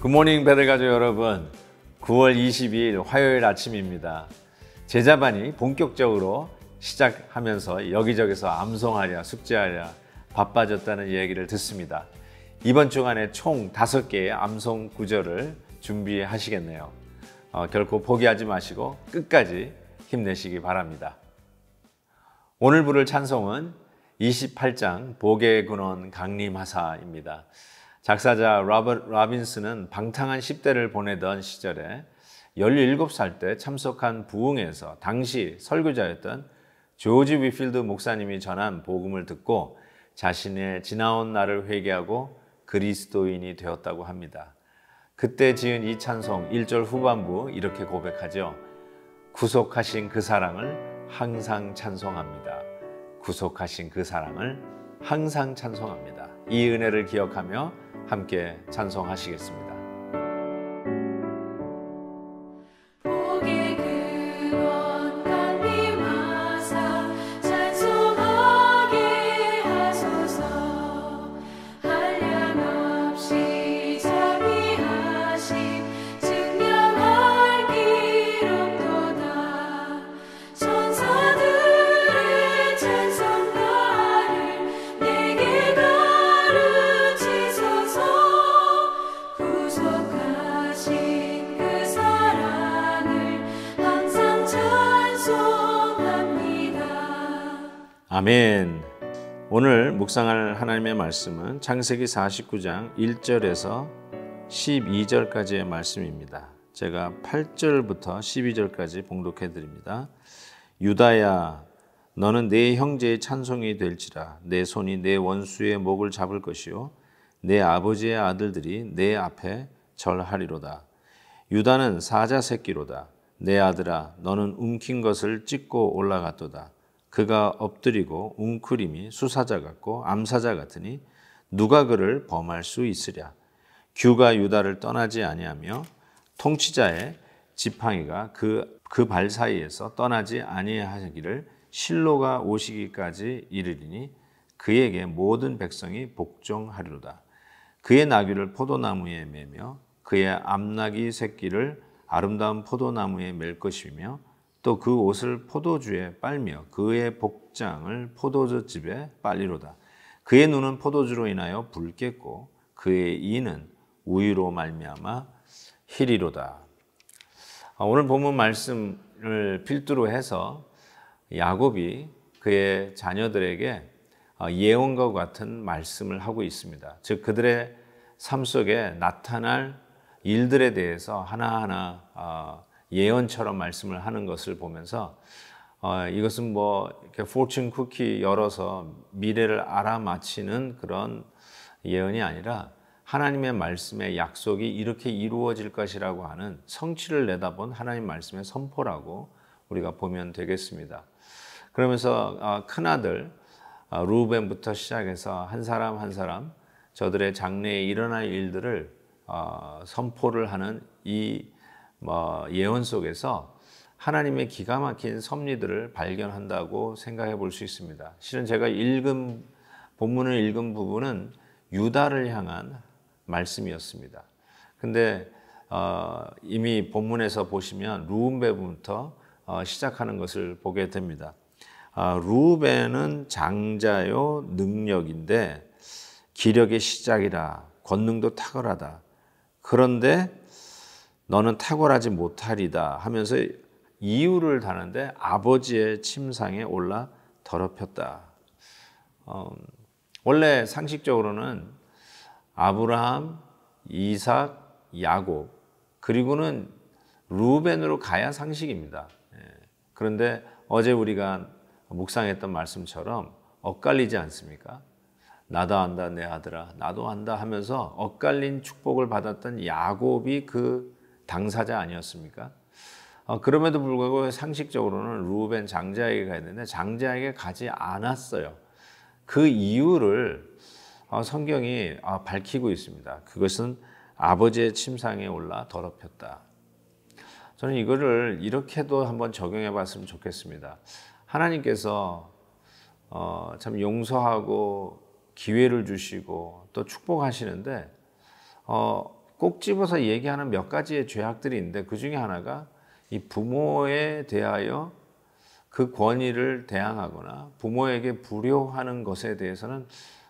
굿모닝 베들가족 여러분, 9월 22일 화요일 아침입니다. 제자반이 본격적으로 시작하면서 여기저기서 암송하랴 숙제하랴 바빠졌다는 얘기를 듣습니다. 이번 주간에 총 5개의 암송 구절을 준비하시겠네요. 결코 포기하지 마시고 끝까지 힘내시기 바랍니다. 오늘 부를 찬송은 28장 복의 근원 강림하사입니다. 작사자 로버트 로빈슨은 방탕한 10대를 보내던 시절에 17살 때 참석한 부흥회에서 당시 설교자였던 조지 위필드 목사님이 전한 복음을 듣고 자신의 지나온 날을 회개하고 그리스도인이 되었다고 합니다. 그때 지은 이 찬송 1절 후반부 이렇게 고백하죠. 구속하신 그 사랑을 항상 찬송합니다. 구속하신 그 사랑을 항상 찬송합니다. 이 은혜를 기억하며 함께 찬송하시겠습니다. 아멘. 오늘 묵상할 하나님의 말씀은 창세기 49장 1절에서 12절까지의 말씀입니다. 제가 8절부터 12절까지 봉독해 드립니다. 유다야, 너는 내 형제의 찬송이 될지라. 내 손이 내 원수의 목을 잡을 것이요 내 아버지의 아들들이 내 앞에 절하리로다. 유다는 사자 새끼로다. 내 아들아, 너는 움킨 것을 찢고 올라갔도다. 그가 엎드리고 웅크림이 수사자 같고 암사자 같으니 누가 그를 범할 수 있으랴. 규가 유다를 떠나지 아니하며 통치자의 지팡이가 그 발 사이에서 떠나지 아니하기를 실로가 오시기까지 이르리니 그에게 모든 백성이 복종하리로다. 그의 나귀를 포도나무에 매며 그의 암나귀 새끼를 아름다운 포도나무에 맬 것이며 또 그 옷을 포도주에 빨며 그의 복장을 포도주즙에 빨리로다. 그의 눈은 포도주로 인하여 붉겠고 그의 이는 우유로 말미암아 희리로다. 오늘 본문 말씀을 필두로 해서 야곱이 그의 자녀들에게 예언과 같은 말씀을 하고 있습니다. 즉 그들의 삶 속에 나타날 일들에 대해서 하나하나 예언처럼 말씀을 하는 것을 보면서 이것은 뭐 이렇게 포춘 쿠키 열어서 미래를 알아맞히는 그런 예언이 아니라 하나님의 말씀의 약속이 이렇게 이루어질 것이라고 하는 성취를 내다본 하나님 말씀의 선포라고 우리가 보면 되겠습니다. 그러면서 큰아들 루벤부터 시작해서 한 사람 한 사람 저들의 장래에 일어날 일들을 선포를 하는 이 예언 속에서 하나님의 기가 막힌 섭리들을 발견한다고 생각해 볼 수 있습니다. 실은 제가 본문을 읽은 부분은 유다를 향한 말씀이었습니다. 근데 이미 본문에서 보시면 루벤부터 시작하는 것을 보게 됩니다. 루벤은 장자요 능력인데 기력의 시작이라 권능도 탁월하다. 그런데 너는 탁월하지 못하리다 하면서 이유를 다는데 아버지의 침상에 올라 더럽혔다. 원래 상식적으로는 아브라함, 이삭, 야곱 그리고는 루벤으로 가야 상식입니다. 그런데 어제 우리가 묵상했던 말씀처럼 엇갈리지 않습니까? 나도 안다 내 아들아 나도 안다 하면서 엇갈린 축복을 받았던 야곱이 그 당사자 아니었습니까? 그럼에도 불구하고 상식적으로는 루벤 장자에게 가야 되는데 장자에게 가지 않았어요. 그 이유를 성경이 밝히고 있습니다. 그것은 아버지의 침상에 올라 더럽혔다. 저는 이거를 이렇게도 한번 적용해 봤으면 좋겠습니다. 하나님께서 참 용서하고 기회를 주시고 또 축복하시는데 꼭 꼭 집어서 얘기하는 몇 가지의 죄악들이 있는데 그 중에 하나가 이 부모에 대하여 그 권위를 대항하거나 부모에게 불효하는 것에 대해서는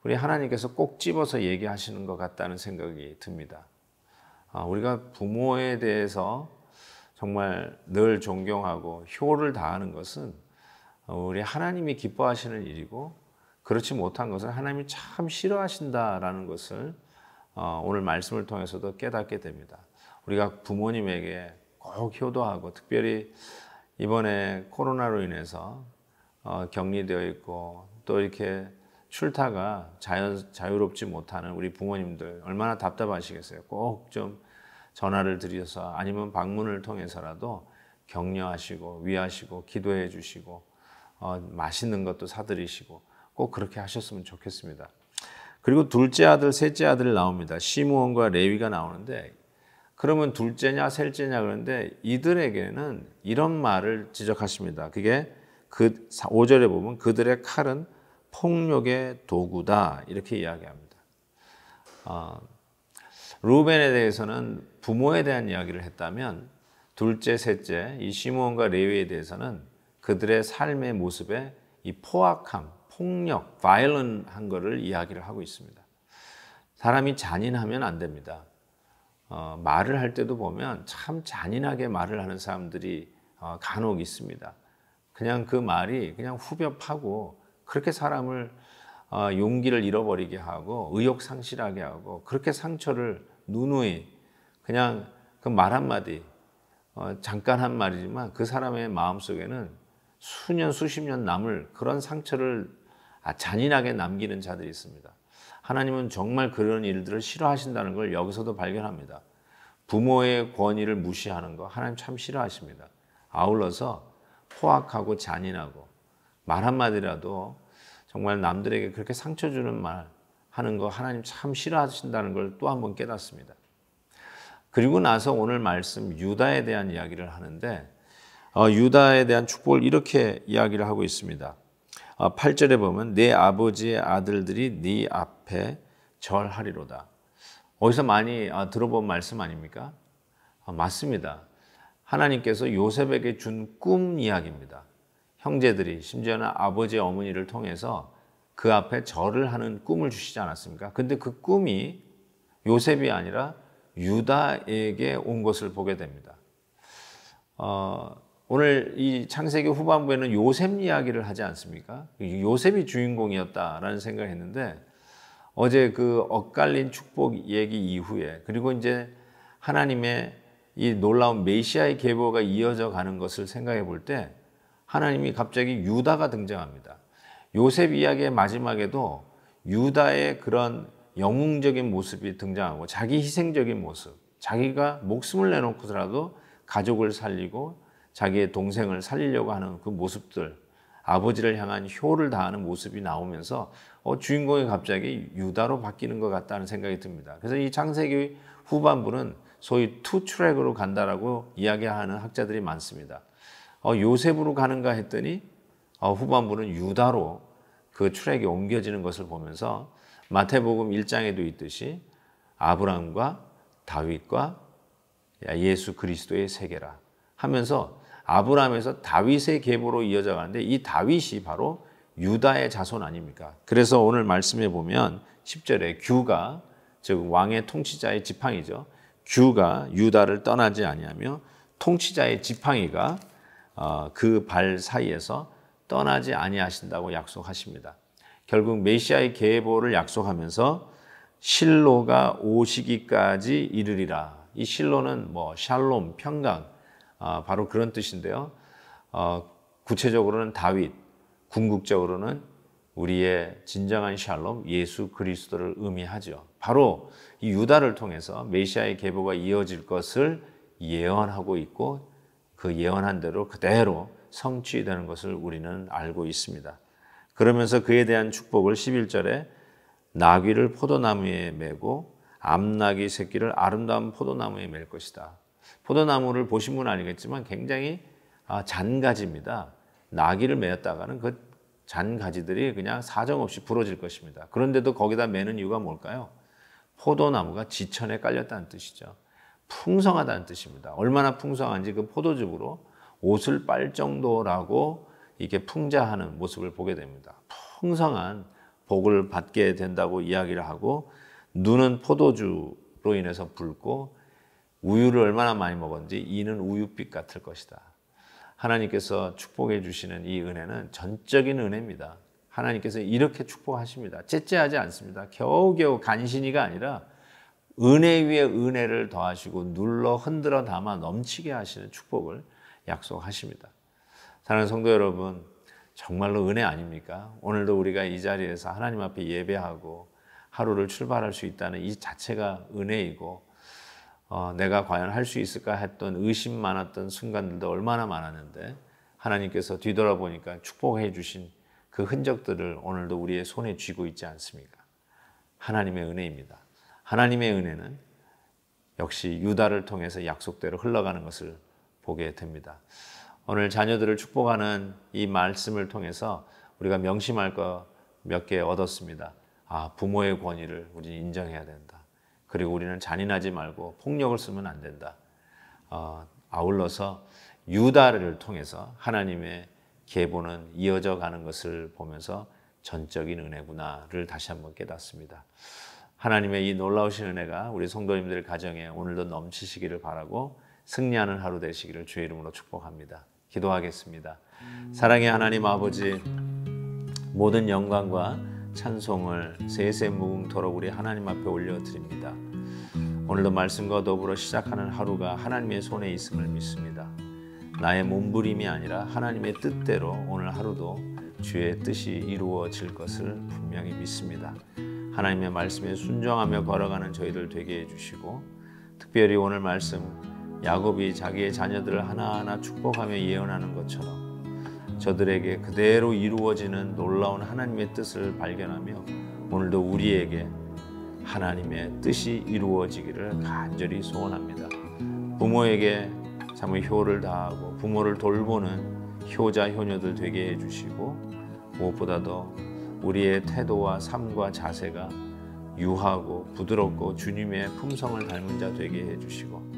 우리 하나님께서 꼭 집어서 얘기하시는 것 같다는 생각이 듭니다. 우리가 부모에 대해서 정말 늘 존경하고 효를 다하는 것은 우리 하나님이 기뻐하시는 일이고 그렇지 못한 것은 하나님이 참 싫어하신다라는 것을 오늘 말씀을 통해서도 깨닫게 됩니다. 우리가 부모님에게 꼭 효도하고 특별히 이번에 코로나로 인해서 격리되어 있고 또 이렇게 출타가 자유롭지 못하는 우리 부모님들 얼마나 답답하시겠어요. 꼭 좀 전화를 드려서 아니면 방문을 통해서라도 격려하시고 위하시고 기도해 주시고 맛있는 것도 사드리시고 꼭 그렇게 하셨으면 좋겠습니다. 그리고 둘째 아들, 셋째 아들 나옵니다. 시므온과 레위가 나오는데 그러면 둘째냐 셋째냐 그러는데 이들에게는 이런 말을 지적하십니다. 그게 그 5절에 보면 그들의 칼은 폭력의 도구다 이렇게 이야기합니다. 루벤에 대해서는 부모에 대한 이야기를 했다면 둘째, 셋째 이 시므온과 레위에 대해서는 그들의 삶의 모습에 이 포악함, 폭력, 바이올런한 것을 이야기를 하고 있습니다. 사람이 잔인하면 안 됩니다. 말을 할 때도 보면 참 잔인하게 말을 하는 사람들이 간혹 있습니다. 그냥 그 말이 그냥 후벼 파고 그렇게 사람을 용기를 잃어버리게 하고 의욕 상실하게 하고 그렇게 상처를 누누이 그냥 그 말 한마디 잠깐 한 말이지만 그 사람의 마음속에는 수년 수십 년 남을 그런 상처를 잔인하게 남기는 자들이 있습니다. 하나님은 정말 그런 일들을 싫어하신다는 걸 여기서도 발견합니다. 부모의 권위를 무시하는 거 하나님 참 싫어하십니다. 아울러서 포악하고 잔인하고 말 한마디라도 정말 남들에게 그렇게 상처 주는 말 하는 거 하나님 참 싫어하신다는 걸 또 한 번 깨닫습니다. 그리고 나서 오늘 말씀 유다에 대한 이야기를 하는데 유다에 대한 축복을 이렇게 이야기를 하고 있습니다. 8절에 보면 내 아버지의 아들들이 네 앞에 절하리로다. 어디서 많이 들어본 말씀 아닙니까? 맞습니다. 하나님께서 요셉에게 준 꿈 이야기입니다. 형제들이 심지어는 아버지의 어머니를 통해서 그 앞에 절을 하는 꿈을 주시지 않았습니까? 근데 그 꿈이 요셉이 아니라 유다에게 온 것을 보게 됩니다. 오늘 이 창세기 후반부에는 요셉 이야기를 하지 않습니까? 요셉이 주인공이었다라는 생각을 했는데 어제 그 엇갈린 축복 얘기 이후에 그리고 이제 하나님의 이 놀라운 메시아의 계보가 이어져 가는 것을 생각해 볼 때 하나님이 갑자기 유다가 등장합니다. 요셉 이야기의 마지막에도 유다의 그런 영웅적인 모습이 등장하고 자기 희생적인 모습, 자기가 목숨을 내놓고서라도 가족을 살리고 자기의 동생을 살리려고 하는 그 모습들, 아버지를 향한 효를 다하는 모습이 나오면서 주인공이 갑자기 유다로 바뀌는 것 같다는 생각이 듭니다. 그래서 이 창세기 후반부는 소위 투 트랙으로 간다라고 이야기하는 학자들이 많습니다. 요셉으로 가는가 했더니 후반부는 유다로 그 트랙이 옮겨지는 것을 보면서 마태복음 1장에도 있듯이 아브라함과 다윗과 예수 그리스도의 세계라 하면서 아브라함에서 다윗의 계보로 이어져 가는데 이 다윗이 바로 유다의 자손 아닙니까? 그래서 오늘 말씀해 보면 10절에 규가 즉 왕의 통치자의 지팡이죠. 규가 유다를 떠나지 아니하며 통치자의 지팡이가 그 발 사이에서 떠나지 아니하신다고 약속하십니다. 결국 메시아의 계보를 약속하면서 실로가 오시기까지 이르리라. 이 실로는 샬롬, 평강 바로 그런 뜻인데요. 구체적으로는 다윗, 궁극적으로는 우리의 진정한 샬롬, 예수 그리스도를 의미하죠. 바로 이 유다를 통해서 메시아의 계보가 이어질 것을 예언하고 있고 그 예언한 대로 그대로 성취되는 것을 우리는 알고 있습니다. 그러면서 그에 대한 축복을 11절에 나귀를 포도나무에 메고 암나귀 새끼를 아름다운 포도나무에 맬 것이다. 포도나무를 보신 분은 알겠지만 굉장히 잔가지입니다. 나귀를 메었다가는 그 잔가지들이 그냥 사정없이 부러질 것입니다. 그런데도 거기다 매는 이유가 뭘까요? 포도나무가 지천에 깔렸다는 뜻이죠. 풍성하다는 뜻입니다. 얼마나 풍성한지 그 포도즙으로 옷을 빨 정도라고 이게 풍자하는 모습을 보게 됩니다. 풍성한 복을 받게 된다고 이야기를 하고, 눈은 포도주로 인해서 붉고 우유를 얼마나 많이 먹었는지 이는 우유빛 같을 것이다. 하나님께서 축복해 주시는 이 은혜는 전적인 은혜입니다. 하나님께서 이렇게 축복하십니다. 째째하지 않습니다. 겨우겨우 간신히가 아니라 은혜 위에 은혜를 더하시고 눌러 흔들어 담아 넘치게 하시는 축복을 약속하십니다. 사랑하는 성도 여러분, 정말로 은혜 아닙니까? 오늘도 우리가 이 자리에서 하나님 앞에 예배하고 하루를 출발할 수 있다는 이 자체가 은혜이고, 내가 과연 할 수 있을까 했던 의심 많았던 순간들도 얼마나 많았는데, 하나님께서 뒤돌아보니까 축복해 주신 그 흔적들을 오늘도 우리의 손에 쥐고 있지 않습니까? 하나님의 은혜입니다. 하나님의 은혜는 역시 유다를 통해서 약속대로 흘러가는 것을 보게 됩니다. 오늘 자녀들을 축복하는 이 말씀을 통해서 우리가 명심할 거 몇 개 얻었습니다. 부모의 권위를 우리는 인정해야 된다. 그리고 우리는 잔인하지 말고 폭력을 쓰면 안 된다. 아울러서 유다를 통해서 하나님의 계보는 이어져 가는 것을 보면서 전적인 은혜구나를 다시 한번 깨닫습니다. 하나님의 이 놀라우신 은혜가 우리 성도님들 가정에 오늘도 넘치시기를 바라고 승리하는 하루 되시기를 주의 이름으로 축복합니다. 기도하겠습니다. 사랑의 하나님 아버지, 모든 영광과 찬송을 세세무궁토록 우리 하나님 앞에 올려드립니다. 오늘도 말씀과 더불어 시작하는 하루가 하나님의 손에 있음을 믿습니다. 나의 몸부림이 아니라 하나님의 뜻대로 오늘 하루도 주의 뜻이 이루어질 것을 분명히 믿습니다. 하나님의 말씀에 순종하며 걸어가는 저희들 되게 해주시고, 특별히 오늘 말씀 야곱이 자기의 자녀들을 하나하나 축복하며 예언하는 것처럼 저들에게 그대로 이루어지는 놀라운 하나님의 뜻을 발견하며 오늘도 우리에게 하나님의 뜻이 이루어지기를 간절히 소원합니다. 부모에게 참 효를 다하고 부모를 돌보는 효자 효녀들 되게 해주시고, 무엇보다도 우리의 태도와 삶과 자세가 유하고 부드럽고 주님의 품성을 닮은 자 되게 해주시고,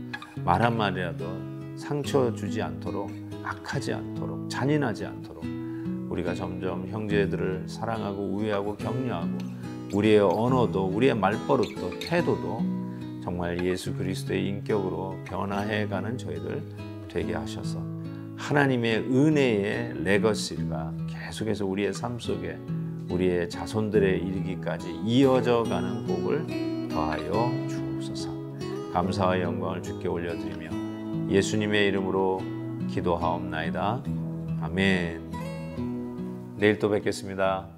말 한마디라도 상처 주지 않도록, 악하지 않도록, 잔인하지 않도록 우리가 점점 형제들을 사랑하고 우애하고 격려하고, 우리의 언어도 우리의 말버릇도 태도도 정말 예수 그리스도의 인격으로 변화해가는 저희들 되게 하셔서 하나님의 은혜의 레거시가 계속해서 우리의 삶 속에 우리의 자손들에 이르기까지 이어져 가는 복을 더하여 주옵소서. 감사와 영광을 주께 올려드리며 예수님의 이름으로 기도하옵나이다. 아멘. 내일 또 뵙겠습니다.